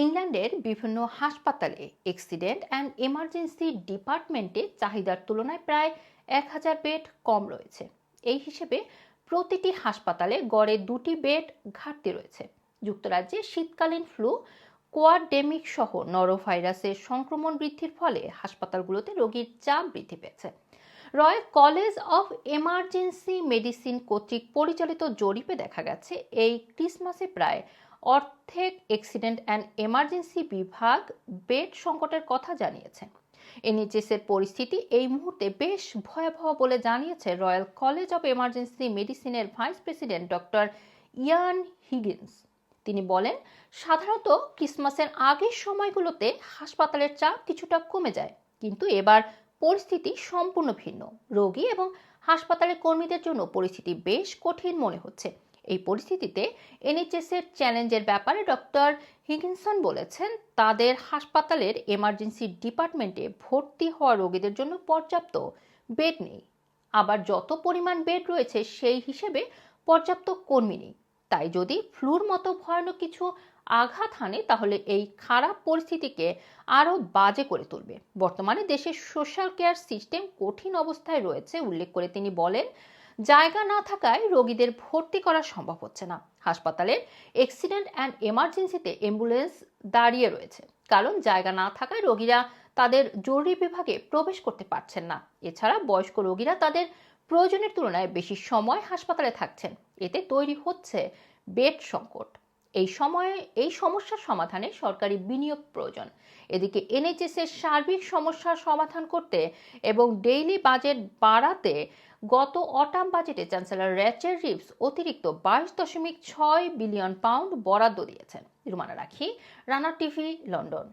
ইংল্যান্ডের বিভিন্ন হাসপাতালে অ্যাক্সিডেন্ট অ্যান্ড এমার্জেন্সি ডিপার্টমেন্টে চাহিদার তুলনায় প্রায় 1,000 বেড কম রয়েছে। এই হিসেবে প্রতিটি হাসপাতালে গড়ে 2টি বেড ঘাটতি রয়েছে। যুক্তরাজ্যে শীতকালীন ফ্লু, কোয়াডেমিক সহ নরোভাইরাসের সংক্রমণ বৃদ্ধির ফলে হাসপাতালগুলোতে রোগীর চাপ বৃদ্ধি পেয়েছে। Royal college of emergency medicine কর্তৃক পরিচালিত জরিপে দেখা গেছে এই ক্রিসমাসে প্রায় অর্ধেক অ্যাক্সিডেন্ট অ্যান্ড এমার্জেন্সি বিভাগ বেড সংকটের কথা জানিয়েছে। এনএইচএস এর পরিস্থিতি এই মুহূর্তে বেশ ভয়াবহ বলে জানিয়েছে রয়্যাল কলেজ অফ এমার্জেন্সি মেডিসিনের ভাইস প্রেসিডেন্ট ডক্টর ইয়ান হিগিন্স। তিনি বলেন, সাধারণত ক্রিসমাসের আগের সময়গুলোতে হাসপাতালের চাপ কিছুটা কমে যায়, কিন্তু এবার পরিস্থিতি সম্পূর্ণ ভিন্ন। রোগী এবং হাসপাতালের কর্মীদের জন্য পরিস্থিতি বেশ কঠিন মনে হচ্ছে। এই পরিস্থিতিতে এনএইচএস এর চ্যালেঞ্জের ব্যাপারে ডক্টর হিগিনসন বলেছেন, তাদের হাসপাতালের এমার্জেন্সি ডিপার্টমেন্টে ভর্তি হওয়া রোগীদের জন্য পর্যাপ্ত বেড নেই। আবার যত পরিমাণ বেড রয়েছে সেই হিসেবে পর্যাপ্ত কর্মী নেই। তাই যদি ফ্লুর মতো ভয়ানক কিছু আঘাত হানে তাহলে এই খারাপ পরিস্থিতিকে আরও বাজে করে তুলবে। বর্তমানে দেশের সোশ্যাল কেয়ার সিস্টেম কঠিন অবস্থায় রয়েছে উল্লেখ করে তিনি বলেন, জায়গা না থাকায় রোগীদের ভর্তি করা সম্ভব হচ্ছে না। হাসপাতালের অ্যাক্সিডেন্ট অ্যান্ড এমার্জেন্সিতে অ্যাম্বুলেন্স দাঁড়িয়ে রয়েছে, কারণ জায়গা না থাকায় রোগীরা তাদের জরুরি বিভাগে প্রবেশ করতে পারছেন না। এছাড়া বয়স্ক রোগীরা তাদের প্রয়োজনের তুলনায় বেশি সময় হাসপাতালে থাকছেন। এতে তৈরি হচ্ছে বেড সংকট। এই সমস্যার সমাধানে সরকারি বিনিয়োগ প্রয়োজন। এদিকে এনএইচএস এর সার্বিক সমস্যার সমাধান করতে এবং ডেইলি বাজেট বাড়াতে গত অটাম বাজেটে চ্যান্সেলর র্যাচেল রিভস অতিরিক্ত 22.6 বিলিয়ন পাউন্ড বরাদ্দ দিয়েছেন। রুমানা রাখি, রানা টিভি, লন্ডন।